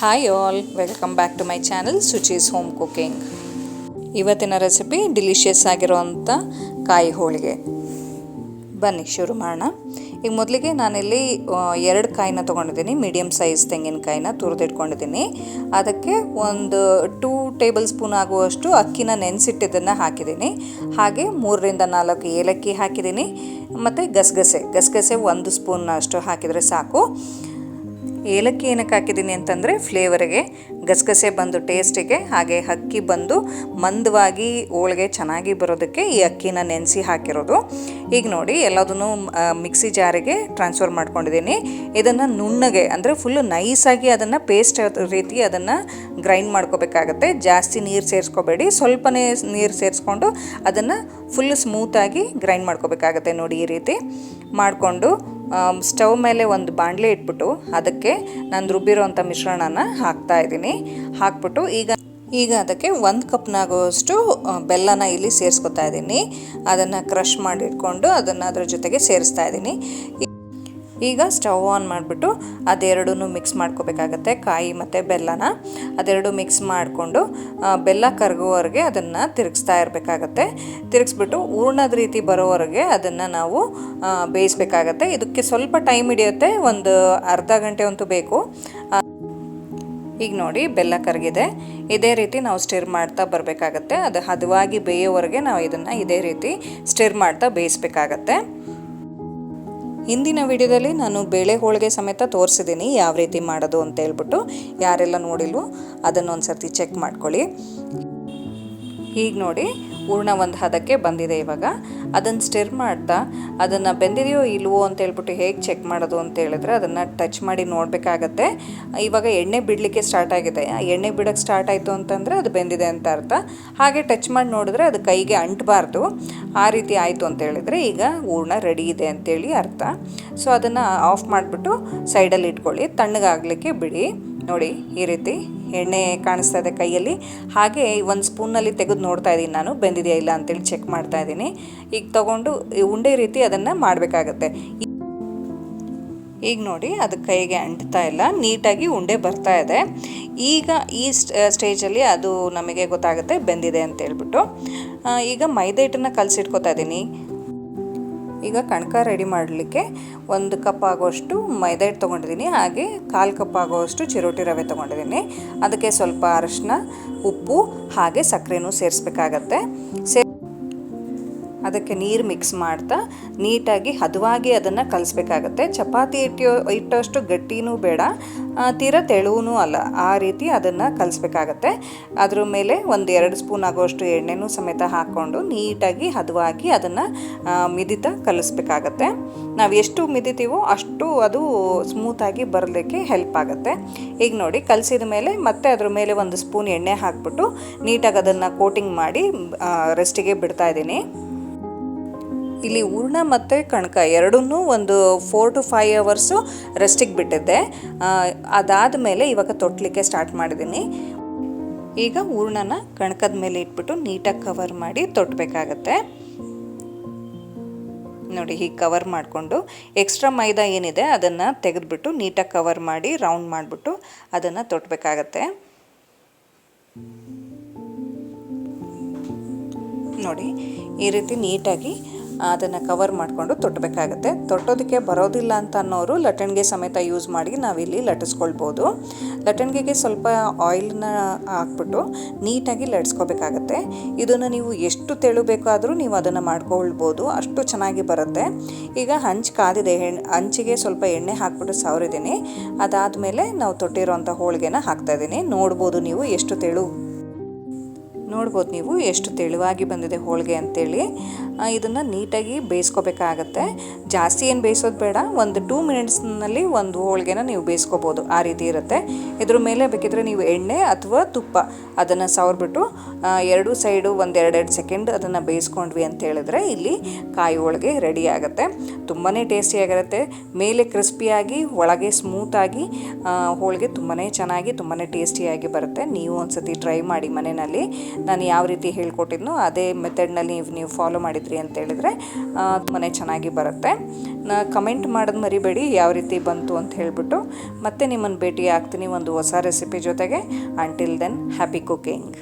Hi all, welcome back to my channel Suchi's home cooking. ಇವತ್ತಿನ recipe delicious ಆಗಿರೋವಂಥ ಕಾಯಿ ಹೋಳಿಗೆ. ಬನ್ನಿ ಶುರು ಮಾಡೋಣ. ಈಗ ಮೊದಲಿಗೆ ನಾನಿಲ್ಲಿ 2 ಕಾಯಿನ ತೊಗೊಂಡಿದ್ದೀನಿ. ಮೀಡಿಯಮ್ ಸೈಜ್ ತೆಂಗಿನಕಾಯಿನ ತುರಿದಿಟ್ಕೊಂಡಿದ್ದೀನಿ. ಅದಕ್ಕೆ ಒಂದು 2 ಟೇಬಲ್ ಸ್ಪೂನ್ ಆಗುವಷ್ಟು ಅಕ್ಕಿನ ನೆನೆಸಿಟ್ಟಿದ್ದನ್ನು ಹಾಕಿದ್ದೀನಿ. ಹಾಗೆ 3ರಿಂದ 4 ಏಲಕ್ಕಿ ಹಾಕಿದ್ದೀನಿ. ಮತ್ತು ಗಸಗಸೆ 1 ಸ್ಪೂನ್ ಅಷ್ಟು ಹಾಕಿದರೆ ಸಾಕು. ಏಲಕ್ಕಿ ಏನಕ್ಕೆ ಹಾಕಿದ್ದೀನಿ ಅಂತಂದರೆ ಫ್ಲೇವರಿಗೆ, ಗಸಗಸೆ ಬಂದು ಟೇಸ್ಟಿಗೆ, ಹಾಗೆ ಅಕ್ಕಿ ಬಂದು ಮಂದವಾಗಿ ಹೋಳಿಗೆ ಚೆನ್ನಾಗಿ ಬರೋದಕ್ಕೆ ಈ ಅಕ್ಕಿನ ನೆನೆಸಿ ಹಾಕಿರೋದು. ಈಗ ನೋಡಿ ಎಲ್ಲದನ್ನು ಮಿಕ್ಸಿ ಜಾರಿಗೆ ಟ್ರಾನ್ಸ್ಫರ್ ಮಾಡ್ಕೊಂಡಿದ್ದೀನಿ. ಇದನ್ನು ನುಣ್ಣಗೆ ಅಂದರೆ ಫುಲ್ಲು ನೈಸಾಗಿ ಅದನ್ನು ಪೇಸ್ಟ್ ರೀತಿ ಅದನ್ನು ಗ್ರೈಂಡ್ ಮಾಡ್ಕೋಬೇಕಾಗತ್ತೆ. ಜಾಸ್ತಿ ನೀರು ಸೇರಿಸ್ಕೋಬೇಡಿ, ಸ್ವಲ್ಪನೇ ನೀರು ಸೇರಿಸ್ಕೊಂಡು ಅದನ್ನು ಫುಲ್ಲು ಸ್ಮೂತಾಗಿ ಗ್ರೈಂಡ್ ಮಾಡ್ಕೋಬೇಕಾಗತ್ತೆ. ನೋಡಿ ಈ ರೀತಿ ಮಾಡಿಕೊಂಡು ಸ್ಟವ್ ಮೇಲೆ ಒಂದು ಬಾಣಲೆ ಇಟ್ಬಿಟ್ಟು ಅದಕ್ಕೆ ನಾನು ರುಬ್ಬಿರೋವಂಥ ಮಿಶ್ರಣನ ಹಾಕ್ತಾಯಿದ್ದೀನಿ. ಹಾಕ್ಬಿಟ್ಟು ಈಗ ಅದಕ್ಕೆ 1 ಕಪ್ನಾಗುವಷ್ಟು ಬೆಲ್ಲನ ಇಲ್ಲಿ ಸೇರಿಸ್ಕೊತಾ ಇದ್ದೀನಿ. ಅದನ್ನು ಕ್ರಷ್ ಮಾಡಿಟ್ಕೊಂಡು ಅದನ್ನು ಅದರ ಜೊತೆಗೆ ಸೇರಿಸ್ತಾ ಇದ್ದೀನಿ. ಈಗ ಸ್ಟವ್ ಆನ್ ಮಾಡಿಬಿಟ್ಟು ಅದೆರಡೂ ಮಿಕ್ಸ್ ಮಾಡ್ಕೋಬೇಕಾಗತ್ತೆ. ಕಾಯಿ ಮತ್ತು ಬೆಲ್ಲನ ಅದೆರಡು ಮಿಕ್ಸ್ ಮಾಡಿಕೊಂಡು ಬೆಲ್ಲ ಕರಗೋವರೆಗೆ ಅದನ್ನು ತಿರುಗಿಸ್ತಾ ಇರಬೇಕಾಗತ್ತೆ. ತಿರುಗಿಸ್ಬಿಟ್ಟು ಹೂರ್ಣದ ರೀತಿ ಬರೋವರೆಗೆ ಅದನ್ನು ನಾವು ಬೇಯಿಸಬೇಕಾಗತ್ತೆ. ಇದಕ್ಕೆ ಸ್ವಲ್ಪ ಟೈಮ್ ಹಿಡಿಯುತ್ತೆ, ಒಂದು ಅರ್ಧ ಗಂಟೆ ಅಂತೂ ಬೇಕು. ಈಗ ನೋಡಿ ಬೆಲ್ಲ ಕರಗಿದೆ. ಇದೇ ರೀತಿ ನಾವು ಸ್ಟಿರ್ ಮಾಡ್ತಾ ಬರಬೇಕಾಗತ್ತೆ. ಅದು ಹದವಾಗಿ ಬೇಯೋವರೆಗೆ ನಾವು ಇದನ್ನು ಇದೇ ರೀತಿ ಸ್ಟಿರ್ ಮಾಡ್ತಾ ಬೇಯಿಸಬೇಕಾಗತ್ತೆ. ಹಿಂದಿನ ವಿಡಿಯೋದಲ್ಲಿ ನಾನು ಬೇಳೆ ಹೋಳಿಗೆ ಸಮೇತ ತೋರಿಸಿದ್ದೀನಿ ಯಾವ ರೀತಿ ಮಾಡೋದು ಅಂತ ಹೇಳ್ಬಿಟ್ಟು. ಯಾರೆಲ್ಲ ನೋಡಿಲ್ವೋ ಅದನ್ನು ಒಂದು ಸರ್ತಿ ಚೆಕ್ ಮಾಡ್ಕೊಳ್ಳಿ. ಈಗ ನೋಡಿ ಹೂರ್ಣ ಒಂದು ಹದಕ್ಕೆ ಬಂದಿದೆ. ಇವಾಗ ಅದನ್ನು ಸ್ಟಿರ್ ಮಾಡ್ತಾ ಅದನ್ನು ಬೆಂದಿದೆಯೋ ಇಲ್ವೋ ಅಂತ ಹೇಳ್ಬಿಟ್ಟು ಹೇಗೆ ಚೆಕ್ ಮಾಡೋದು ಅಂತ ಹೇಳಿದ್ರೆ ಅದನ್ನು ಟಚ್ ಮಾಡಿ ನೋಡಬೇಕಾಗತ್ತೆ. ಇವಾಗ ಎಣ್ಣೆ ಬಿಡಲಿಕ್ಕೆ ಸ್ಟಾರ್ಟ್ ಆಗಿದೆ. ಎಣ್ಣೆ ಬಿಡೋಕ್ಕೆ ಸ್ಟಾರ್ಟ್ ಆಯಿತು ಅಂತಂದರೆ ಅದು ಬೆಂದಿದೆ ಅಂತ ಅರ್ಥ. ಹಾಗೆ ಟಚ್ ಮಾಡಿ ನೋಡಿದ್ರೆ ಅದು ಕೈಗೆ ಅಂಟಬಾರ್ದು. ಆ ರೀತಿ ಆಯಿತು ಅಂತ ಹೇಳಿದರೆ ಈಗ ಹೂರ್ಣ ರೆಡಿ ಇದೆ ಅಂತೇಳಿ ಅರ್ಥ. ಸೊ ಅದನ್ನು ಆಫ್ ಮಾಡಿಬಿಟ್ಟು ಸೈಡಲ್ಲಿ ಇಟ್ಕೊಳ್ಳಿ, ತಣ್ಣಗಾಗಲಿಕ್ಕೆ ಬಿಡಿ. ನೋಡಿ ಈ ರೀತಿ ಎಣ್ಣೆ ಕಾಣಿಸ್ತಾ ಇದೆ ಕೈಯಲ್ಲಿ. ಹಾಗೆ 1 ಸ್ಪೂನಲ್ಲಿ ತೆಗೆದು ನೋಡ್ತಾ ಇದ್ದೀನಿ ನಾನು, ಬೆಂದಿದೆಯಾ ಇಲ್ಲ ಅಂತೇಳಿ ಚೆಕ್ ಮಾಡ್ತಾ ಇದ್ದೀನಿ. ಈಗ ತೊಗೊಂಡು ಉಂಡೆ ರೀತಿ ಅದನ್ನು ಮಾಡಬೇಕಾಗತ್ತೆ. ಈಗ ನೋಡಿ ಅದು ಕೈಗೆ ಅಂಟ್ತಾ ಇಲ್ಲ, ನೀಟಾಗಿ ಉಂಡೆ ಬರ್ತಾ ಇದೆ. ಈಗ ಈ ಸ್ಟೇಜಲ್ಲಿ ಅದು ನಮಗೆ ಗೊತ್ತಾಗುತ್ತೆ ಬೆಂದಿದೆ ಅಂತ ಹೇಳ್ಬಿಟ್ಟು. ಈಗ ಮೈದಾ ಹಿಟ್ಟನ್ನು ಕಲಸಿಟ್ಕೊತಾ ಇದ್ದೀನಿ. ಈಗ ಕಣಕ ರೆಡಿ ಮಾಡಲಿಕ್ಕೆ 1 ಕಪ್ ಆಗೋಷ್ಟು ಮೈದಾ ಹಿಟ್ಟು ತೊಗೊಂಡಿದ್ದೀನಿ. ಹಾಗೆ 1/4 ಕಪ್ ಆಗೋಷ್ಟು ಚಿರೋಟಿ ರವೆ ತೊಗೊಂಡಿದ್ದೀನಿ. ಅದಕ್ಕೆ ಸ್ವಲ್ಪ ಅರಿಶಿನ, ಉಪ್ಪು ಹಾಗೆ ಸಕ್ಕರೆನೂ ಸೇರಿಸ್ಬೇಕಾಗತ್ತೆ. ಅದಕ್ಕೆ ನೀರು ಮಿಕ್ಸ್ ಮಾಡ್ತಾ ನೀಟಾಗಿ ಹದವಾಗಿ ಅದನ್ನು ಕಲಿಸ್ಬೇಕಾಗತ್ತೆ. ಚಪಾತಿ ಹಿಟ್ಟಷ್ಟು ಗಟ್ಟಿನೂ ಬೇಡ, ತೀರಾ ತೆಳುವೂ ಅಲ್ಲ, ಆ ರೀತಿ ಅದನ್ನು ಕಲಿಸ್ಬೇಕಾಗತ್ತೆ. ಅದ್ರ ಮೇಲೆ 1-2 ಸ್ಪೂನ್ ಆಗೋಷ್ಟು ಎಣ್ಣೆನೂ ಸಮೇತ ಹಾಕ್ಕೊಂಡು ನೀಟಾಗಿ ಹದವಾಗಿ ಅದನ್ನು ಮಿದಿತಾ ಕಲಿಸ್ಬೇಕಾಗತ್ತೆ. ನಾವು ಎಷ್ಟು ಮಿದಿತೀವೋ ಅಷ್ಟು ಅದು ಸ್ಮೂತಾಗಿ ಬರಲಿಕ್ಕೆ ಹೆಲ್ಪ್ ಆಗುತ್ತೆ. ಈಗ ನೋಡಿ ಕಲಸಿದ ಮೇಲೆ ಮತ್ತೆ ಅದ್ರ ಮೇಲೆ 1 ಸ್ಪೂನ್ ಎಣ್ಣೆ ಹಾಕ್ಬಿಟ್ಟು ನೀಟಾಗಿ ಅದನ್ನು ಕೋಟಿಂಗ್ ಮಾಡಿ ರೆಸ್ಟಿಗೆ ಬಿಡ್ತಾ ಇದ್ದೀನಿ. ಇಲ್ಲಿ ಹೂರ್ಣ ಮತ್ತು ಕಣಕ ಎರಡನ್ನೂ ಒಂದು 4 to 5 ಅವರ್ಸು ರೆಸ್ಟಿಗೆ ಬಿಟ್ಟಿದ್ದೆ. ಅದಾದ ಮೇಲೆ ಇವಾಗ ತೊಟ್ಟಲಿಕ್ಕೆ ಸ್ಟಾರ್ಟ್ ಮಾಡಿದ್ದೀನಿ. ಈಗ ಹೂರ್ಣನ ಕಣಕದ ಮೇಲೆ ಇಟ್ಬಿಟ್ಟು ನೀಟಾಗಿ ಕವರ್ ಮಾಡಿ ತೊಟ್ಟಬೇಕಾಗತ್ತೆ. ನೋಡಿ ಹೀಗೆ ಕವರ್ ಮಾಡಿಕೊಂಡು ಎಕ್ಸ್ಟ್ರಾ ಮೈದಾ ಏನಿದೆ ಅದನ್ನು ತೆಗೆದುಬಿಟ್ಟು ನೀಟಾಗಿ ಕವರ್ ಮಾಡಿ ರೌಂಡ್ ಮಾಡಿಬಿಟ್ಟು ಅದನ್ನು ತೊಟ್ಟಬೇಕಾಗತ್ತೆ. ನೋಡಿ ಈ ರೀತಿ ನೀಟಾಗಿ ಅದನ್ನು ಕವರ್ ಮಾಡಿಕೊಂಡು ತೊಟ್ಟಬೇಕಾಗತ್ತೆ. ತೊಟ್ಟೋದಕ್ಕೆ ಬರೋದಿಲ್ಲ ಅಂತ ಅನ್ನೋರು ಲಟ್ಟಣಿಗೆ ಸಮೇತ ಯೂಸ್ ಮಾಡಿ ನಾವಿಲ್ಲಿ ಲಟ್ಟಿಸ್ಕೊಳ್ಬೋದು. ಲಟ್ಟಣಿಗೆಗೆ ಸ್ವಲ್ಪ ಆಯಿಲನ್ನ ಹಾಕ್ಬಿಟ್ಟು ನೀಟಾಗಿ ಲಟ್ಸ್ಕೋಬೇಕಾಗತ್ತೆ. ಇದನ್ನು ನೀವು ಎಷ್ಟು ತೆಳು ಬೇಕಾದರೂ ನೀವು ಅದನ್ನು ಮಾಡ್ಕೊಳ್ಬೋದು, ಅಷ್ಟು ಚೆನ್ನಾಗಿ ಬರುತ್ತೆ. ಈಗ ಹಂಚು ಕಾದಿದೆ, ಹಂಚಿಗೆ ಸ್ವಲ್ಪ ಎಣ್ಣೆ ಹಾಕ್ಬಿಟ್ಟು ಸವರಿದ್ದೀನಿ. ಅದಾದಮೇಲೆ ನಾವು ತೊಟ್ಟಿರೋಂಥ ಹೋಳಿಗೆನ ಹಾಕ್ತಾಯಿದ್ದೀನಿ. ನೋಡ್ಬೋದು ನೀವು ಎಷ್ಟು ತೆಳುವಾಗಿ ಬಂದಿದೆ ಹೋಳಿಗೆ ಅಂತೇಳಿ. ಇದನ್ನು ನೀಟಾಗಿ ಬೇಯಿಸ್ಕೋಬೇಕಾಗತ್ತೆ. ಜಾಸ್ತಿ ಏನು ಬೇಯಿಸೋದು ಬೇಡ, ಒಂದು 2 ಮಿನಿಟ್ಸ್ನಲ್ಲಿ ಒಂದು ಹೋಳಿಗೆನ ನೀವು ಬೇಯಿಸ್ಕೋಬೋದು, ಆ ರೀತಿ ಇರುತ್ತೆ. ಇದ್ರ ಮೇಲೆ ಬೇಕಿದ್ರೆ ನೀವು ಎಣ್ಣೆ ಅಥವಾ ತುಪ್ಪ ಅದನ್ನು ಸವರ್ಬಿಟ್ಟು 2 ಸೈಡು 1-2 ಸೆಕೆಂಡ್ ಅದನ್ನು ಬೇಯಿಸ್ಕೊಂಡ್ವಿ ಅಂತ ಹೇಳಿದ್ರೆ ಇಲ್ಲಿ ಕಾಯಿ ಹೋಳಿಗೆ ರೆಡಿ ಆಗುತ್ತೆ. ತುಂಬಾ ಟೇಸ್ಟಿಯಾಗಿರುತ್ತೆ. ಮೇಲೆ ಕ್ರಿಸ್ಪಿಯಾಗಿ ಒಳಗೆ ಸ್ಮೂತಾಗಿ ಹೋಳಿಗೆ ತುಂಬಾ ಚೆನ್ನಾಗಿ ತುಂಬಾ ಟೇಸ್ಟಿಯಾಗಿ ಬರುತ್ತೆ. ನೀವು ಒಂದ್ಸತಿ ಟ್ರೈ ಮಾಡಿ ಮನೆಯಲ್ಲಿ. ನಾನು ಯಾವ ರೀತಿ ಹೇಳ್ಕೊಟ್ಟಿದ್ನೋ ಅದೇ ಮೆಥಡ್ನಲ್ಲಿ ನೀವು ಫಾಲೋ ಮಾಡಿದರೆ ಮಾಡಿದ್ರಿ ಅಂತೇಳಿದರೆ ತುಂಬಾ ಚೆನ್ನಾಗಿ ಬರುತ್ತೆ. ಕಮೆಂಟ್ ಮಾಡೋದು ಮರಿಬೇಡಿ ಯಾವ ರೀತಿ ಬಂತು ಅಂತ ಹೇಳಿಬಿಟ್ಟು. ಮತ್ತೆ ನಿಮ್ಮನ್ನು ಭೇಟಿ ಆಗ್ತೀನಿ ಒಂದು ಹೊಸ ರೆಸಿಪಿ ಜೊತೆಗೆ. Until then happy cooking.